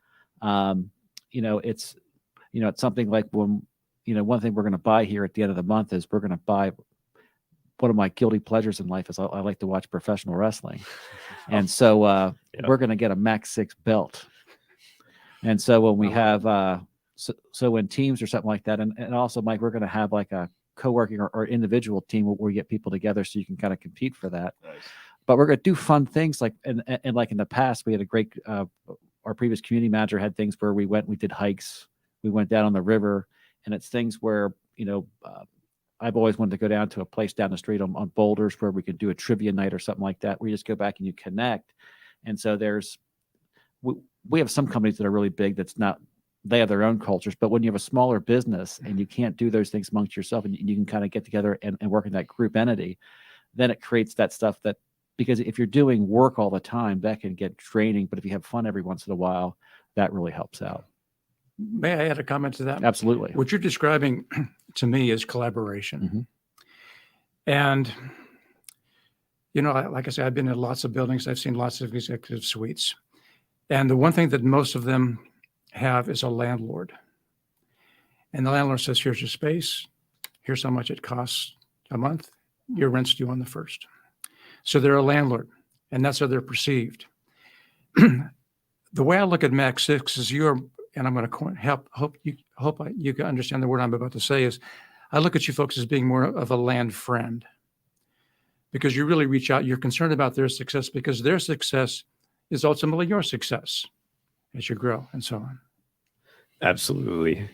It's something like when, one thing we're going to buy here at the end of the month is we're going to buy, one of my guilty pleasures in life is I like to watch professional wrestling. And so Yeah. we're going to get a MAC6 belt. And so when we have, so when teams or something like that, and also, Mike, we're going to have like a co-working or individual team where we get people together so you can kind of compete for that. Nice. But we're going to do fun things like, and like in the past, we had a great, our previous community manager had things where we did hikes. We went down on the river, and it's things where, I've always wanted to go down to a place down the street on Boulders where we could do a trivia night or something like that, where you just go back and you connect. And so we have some companies that are really big they have their own cultures, but when you have a smaller business and you can't do those things amongst yourself and you can kind of get together and work in that group entity, then it creates that stuff because if you're doing work all the time, that can get draining. But if you have fun every once in a while, that really helps out. May I add a comment to that? Absolutely. What you're describing to me is collaboration. Mm-hmm. And, like I said, I've been in lots of buildings. I've seen lots of executive suites. And the one thing that most of them have is a landlord. And the landlord says, here's your space. Here's how much it costs a month. Your rent's due on the 1st. So they're a landlord, and that's how they're perceived. The way I look at MAC6 is and I'm going to hope you can understand the word I'm about to say is, I look at you folks as being more of a land friend, because you really reach out. You're concerned about their success because their success is ultimately your success as you grow and so on. Absolutely.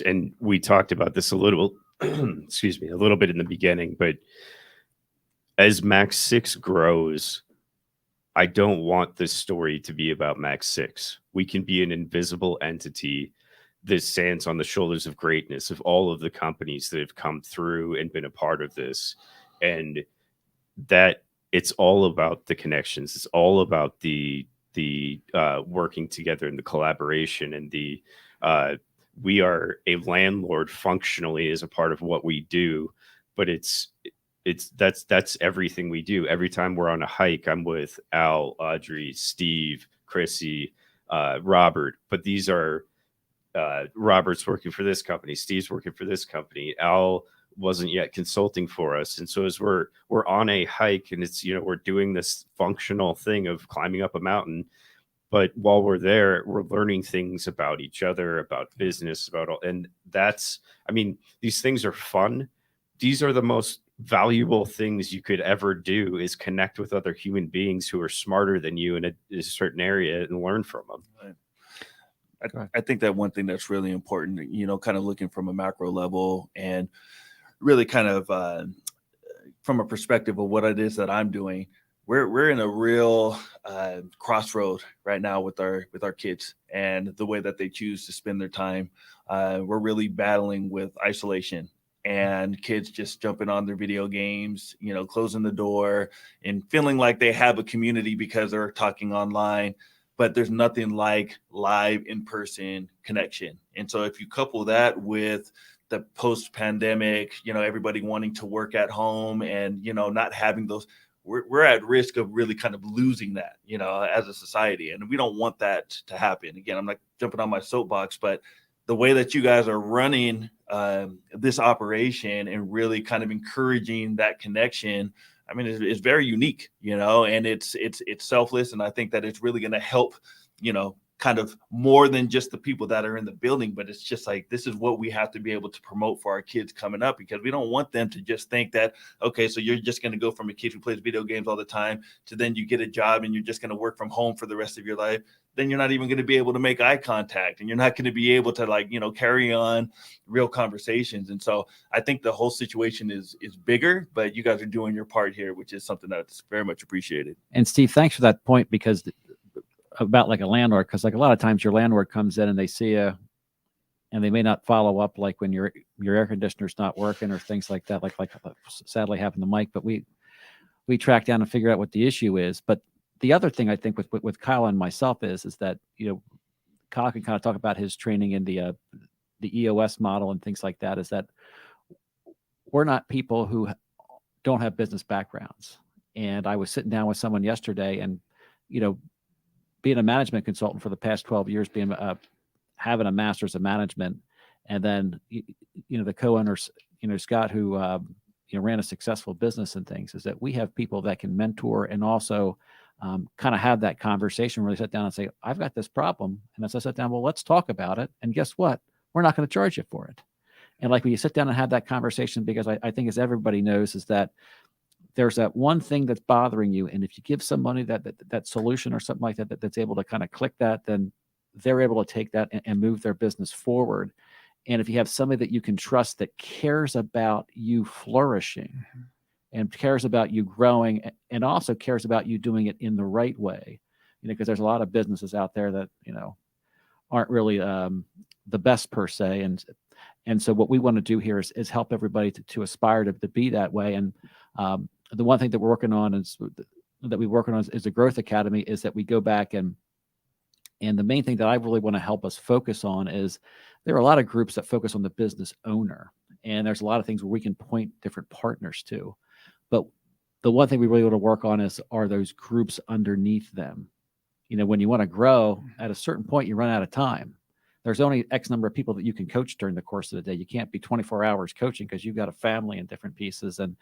And we talked about this a little, excuse me, a little bit in the beginning, but as MAC6 grows, I don't want this story to be about MAC6. We can be an invisible entity that stands on the shoulders of greatness of all of the companies that have come through and been a part of this. And that it's all about the connections. It's all about the working together and the collaboration and we are a landlord functionally as a part of what we do, but that's everything we do. Every time we're on a hike, I'm with Al, Audrey, Steve, Chrissy, Robert, but these are Robert's working for this company, Steve's working for this company, Al wasn't yet consulting for us. And so as we're on a hike and it's, we're doing this functional thing of climbing up a mountain, but while we're there, we're learning things about each other, about business, and these things are fun. These are the most valuable things you could ever do, is connect with other human beings who are smarter than you in a certain area and learn from them. Right. I think that one thing that's really important, kind of looking from a macro level and really kind of from a perspective of what it is that I'm doing, we're in a real crossroad right now with our kids and the way that they choose to spend their time. We're really battling with isolation and kids just jumping on their video games, closing the door and feeling like they have a community because they're talking online, but there's nothing like live in-person connection. And so if you couple that with the post-pandemic, everybody wanting to work at home and, not having those, we're at risk of really kind of losing that, as a society. And we don't want that to happen. Again, I'm not jumping on my soapbox, but the way that you guys are running this operation and really kind of encouraging that connection, it's very unique, and it's selfless. And I think that it's really going to help, kind of more than just the people that are in the building, but it's just like, this is what we have to be able to promote for our kids coming up, because we don't want them to just think that, okay, so you're just going to go from a kid who plays video games all the time to then you get a job and you're just going to work from home for the rest of your life. Then you're not even going to be able to make eye contact and you're not going to be able to carry on real conversations. And so I think the whole situation is bigger, but you guys are doing your part here, which is something that's very much appreciated. And Steve, thanks for that point, because about like a landlord, because like a lot of times your landlord comes in and they see you and they may not follow up, like when your air conditioner's not working or things like that, like sadly happened to Mike, but we track down and figure out what the issue is. But the other thing I think with Kyle and myself is that, Kyle can kind of talk about his training in the EOS model and things like that, is that we're not people who don't have business backgrounds. And I was sitting down with someone yesterday and, being a management consultant for the past 12 years, having a master's of management, and then, the co-owners, Scott, who, ran a successful business and things, is that we have people that can mentor and also kind of have that conversation, really sit down and say, I've got this problem. And as I sit down, well, let's talk about it. And guess what? We're not going to charge you for it. And like when you sit down and have that conversation, because I think as everybody knows, is that there's that one thing that's bothering you. And if you give somebody that solution or something like that, that's able to kind of click that, then they're able to take that and move their business forward. And if you have somebody that you can trust that cares about you flourishing and cares about you growing and also cares about you doing it in the right way, because there's a lot of businesses out there that, aren't really the best per se. And so what we want to do here is help everybody to aspire to be that way. And the one thing that we're working on is the Growth Academy, is that we go back and the main thing that I really want to help us focus on is there are a lot of groups that focus on the business owner, and there's a lot of things where we can point different partners to. But the one thing we really want to work on are those groups underneath them. When you want to grow, at a certain point, you run out of time. There's only X number of people that you can coach during the course of the day. You can't be 24 hours coaching because you've got a family and different pieces. And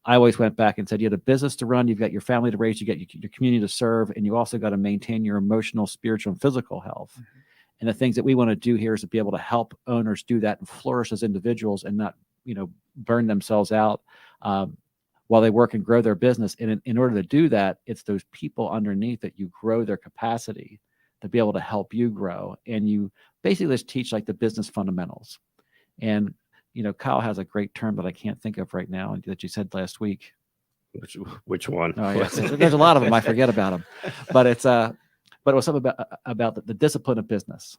I always went back and said, you have a business to run, you've got your family to raise, you got your community to serve, and you also got to maintain your emotional, spiritual, and physical health. Mm-hmm. And the things that we want to do here is to be able to help owners do that and flourish as individuals and not, burn themselves out while they work and grow their business. And in order to do that, it's those people underneath that you grow their capacity to be able to help you grow. And you basically just teach like the business fundamentals. And Kyle has a great term that I can't think of right now, and that you said last week. Which one? Oh, yeah. There's a lot of them. I forget about them, but it was something about the discipline of business,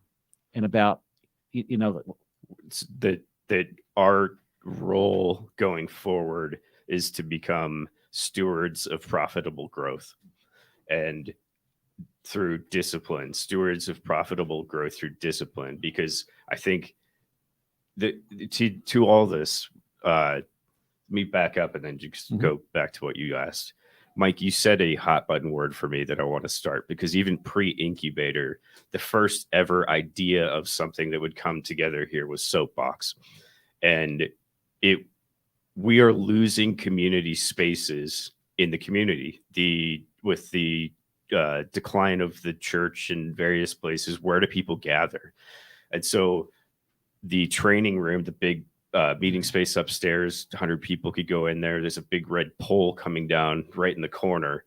and about that our role going forward is to become stewards of profitable growth, and through discipline, stewards of profitable growth through discipline. Because I think to all this, let me back up and then just go back to what you asked. Mike, you said a hot button word for me that I want to start, because even pre-incubator, the first ever idea of something that would come together here was Soapbox. And we are losing community spaces in the community. With the decline of the church in various places, where do people gather? And so the training room, the big meeting space upstairs, 100 people could go in there. There's a big red pole coming down right in the corner.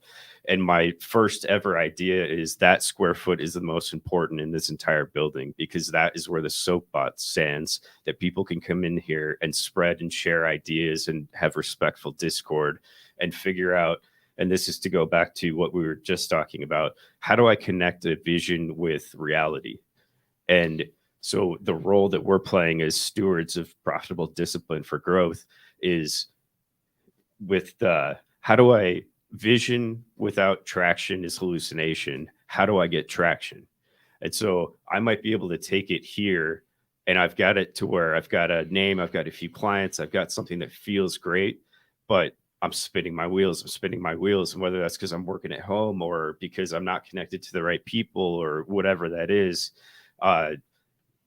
And my first ever idea is that square foot is the most important in this entire building, because that is where the soapbox stands, that people can come in here and spread and share ideas and have respectful discord and figure out. And this is to go back to what we were just talking about. How do I connect a vision with reality? And so the role that we're playing as stewards of profitable discipline for growth is with how do I vision without traction is hallucination. How do I get traction? And so I might be able to take it here, and I've got it to where I've got a name, I've got a few clients, I've got something that feels great, but I'm spinning my wheels. And whether that's because I'm working at home or because I'm not connected to the right people or whatever that is,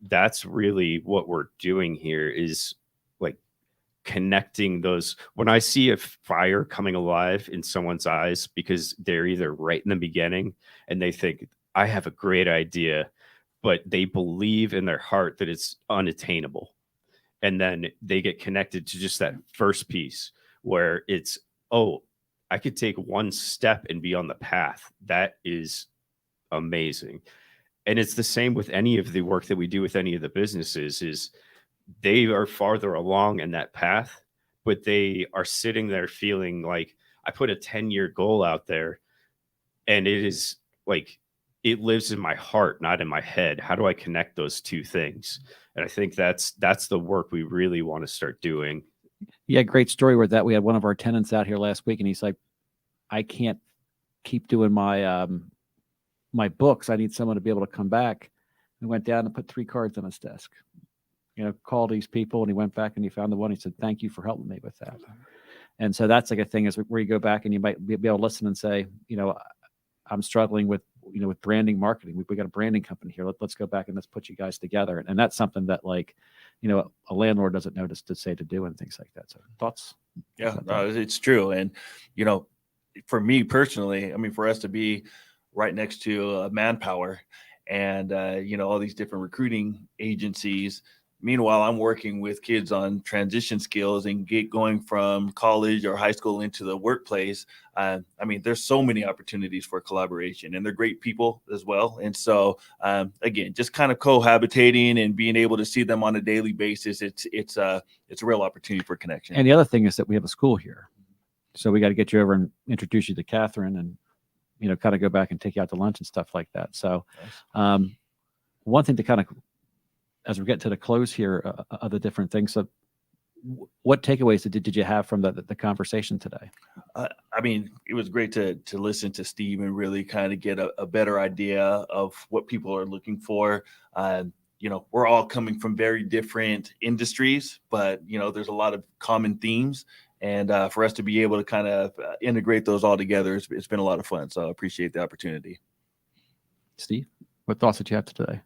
that's really what we're doing here, is like connecting those. When I see a fire coming alive in someone's eyes, because they're either right in the beginning and they think, I have a great idea, but they believe in their heart that it's unattainable. And then they get connected to just that first piece where it's, oh, I could take one step and be on the path. That is amazing. And it's the same with any of the work that we do with any of the businesses, is they are farther along in that path, but they are sitting there feeling like, I put a 10-year goal out there, and it is like, it lives in my heart, not in my head. How do I connect those two things? And I think that's the work we really want to start doing. Yeah, great story with that. We had one of our tenants out here last week, and he's like, I can't keep doing my my books. I need someone to be able to come back. We went down and put 3 cards on his desk. Called these people, and he went back and he found the one. He said, thank you for helping me with that. And so that's like a thing, is where you go back and you might be able to listen and say, I'm struggling with branding, marketing. We got a branding company here. Let's go back and let's put you guys together. And that's something that, like, a landlord doesn't notice to say to do and things like that. So thoughts? Yeah, it's true. And, for me personally, I mean, for us to be right next to Manpower and, all these different recruiting agencies. Meanwhile, I'm working with kids on transition skills and going from college or high school into the workplace. I mean, there's so many opportunities for collaboration, and they're great people as well. And so, again, just kind of cohabitating and being able to see them on a daily basis, it's a real opportunity for connection. And the other thing is that we have a school here, so we got to get you over and introduce you to Catherine, and kind of go back and take you out to lunch and stuff like that. So, one thing to kind of, as we get to the close here, of the different things. So, what takeaways did you have from the conversation today? I mean, it was great to listen to Steve and really kind of get a better idea of what people are looking for. We're all coming from very different industries, but there's a lot of common themes. And for us to be able to kind of integrate those all together, it's been a lot of fun. So I appreciate the opportunity. Steve, what thoughts did you have today?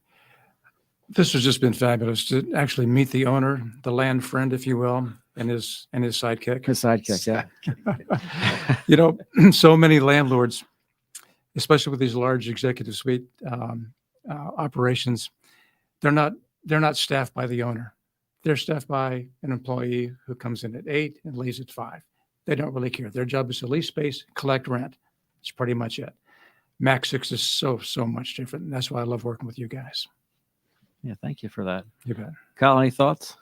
This has just been fabulous to actually meet the owner, the land friend, if you will, and his sidekick. His sidekick, yeah. So many landlords, especially with these large executive suite operations, they're not staffed by the owner. They're staffed by an employee who comes in at 8 and leaves at 5. They don't really care. Their job is to lease space, collect rent. That's pretty much it. MAC6 is so much different. And that's why I love working with you guys. Yeah, thank you for that. You bet. Kyle, any thoughts?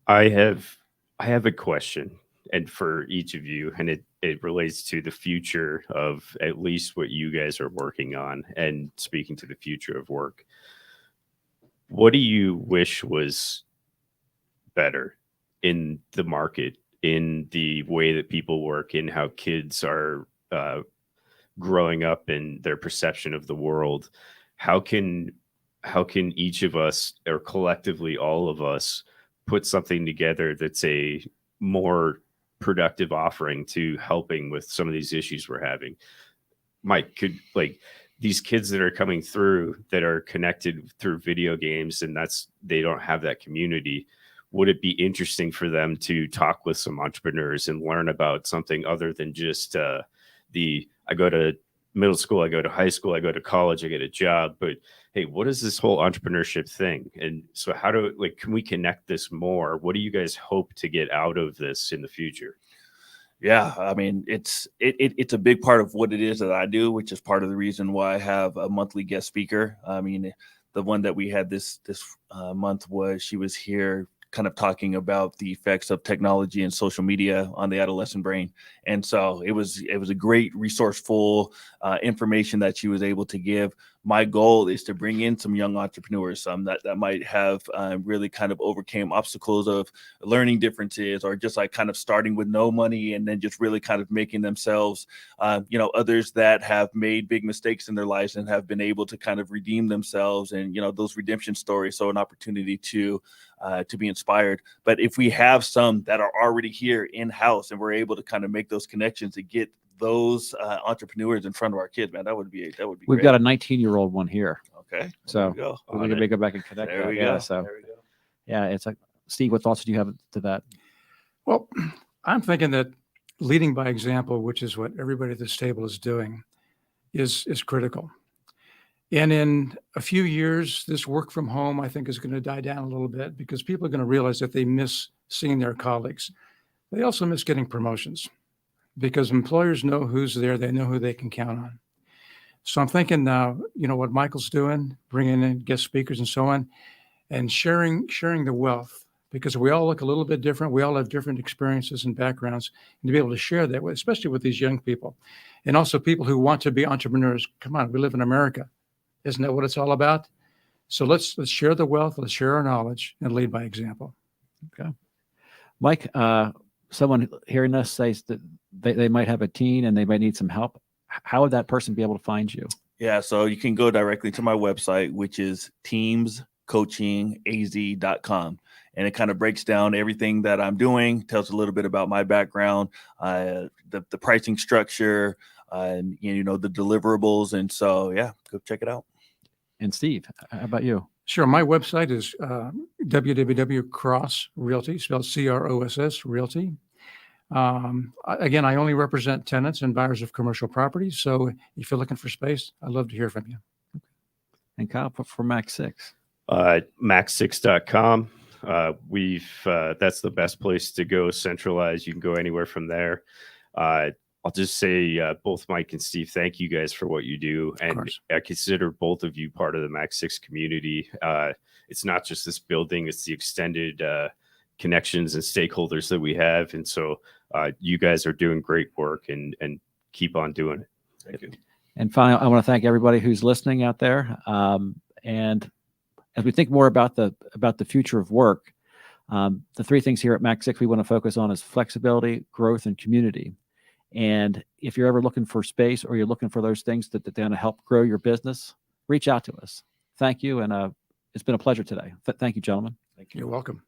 I have a question, and for each of you, and it relates to the future of at least what you guys are working on, and speaking to the future of work. What do you wish was better in the market, in the way that people work, in how kids are growing up, in their perception of the world? How can each of us, or collectively all of us, put something together that's a more productive offering to helping with some of these issues we're having? Mike, these kids that are coming through that are connected through video games, and they don't have that community, would it be interesting for them to talk with some entrepreneurs and learn about something other than just I go to middle school, I go to high school, I go to college, I get a job, but hey, what is this whole entrepreneurship thing? And so can we connect this more? What do you guys hope to get out of this in the future? Yeah, I mean, it's a big part of what it is that I do, which is part of the reason why I have a monthly guest speaker. I mean, the one that we had this month she was here kind of talking about the effects of technology and social media on the adolescent brain. And so it was a great resourceful information that she was able to give. My goal is to bring in some young entrepreneurs, some that might have really kind of overcame obstacles of learning differences, or just like kind of starting with no money and then just really kind of making themselves, others that have made big mistakes in their lives and have been able to kind of redeem themselves, and, those redemption stories. So an opportunity to be inspired. But if we have some that are already here in-house and we're able to kind of make those connections to get those entrepreneurs in front of our kids, man, that would be We've great. got a 19-year-old one here. Okay. So we can go back and connect. There we yeah, go. So there we go. yeah, it's like, Steve, what thoughts do you have to that? Well, I'm thinking that leading by example, which is what everybody at this table is doing, is critical. And in a few years, this work from home, I think, is going to die down a little bit, because people are going to realize that they miss seeing their colleagues. They also miss getting promotions, because employers know who's there. They know who they can count on. So I'm thinking now, what Michael's doing, bringing in guest speakers and so on, and sharing the wealth, because we all look a little bit different. We all have different experiences and backgrounds, and to be able to share that, especially with these young people, and also people who want to be entrepreneurs. Come on, we live in America. Isn't that what it's all about? So let's share the wealth, let's share our knowledge, and lead by example. Okay. Mike, someone hearing us says that they might have a teen and they might need some help. How would that person be able to find you? Yeah, so you can go directly to my website, which is teamscoachingaz.com. And it kind of breaks down everything that I'm doing, tells a little bit about my background, the pricing structure, the deliverables. And so, yeah, go check it out. And Steve, how about you? Sure. My website is www.cross Realty, spelled CROSS Realty. Again, I only represent tenants and buyers of commercial properties. So if you're looking for space, I'd love to hear from you. And Kyle, for MAC6. MAC6.com. That's the best place to go centralized. You can go anywhere from there. I'll just say, both Mike and Steve, thank you guys for what you do. And I consider both of you part of the MAC6 community. It's not just this building, it's the extended connections and stakeholders that we have. And so you guys are doing great work and keep on doing it. Thank you. And finally, I want to thank everybody who's listening out there. And as we think more about the future of work, the three things here at MAC6 we want to focus on is flexibility, growth, and community. And if you're ever looking for space or you're looking for those things that going to help grow your business, reach out to us. Thank you. And it's been a pleasure today. Thank you, gentlemen. Thank you. You're welcome.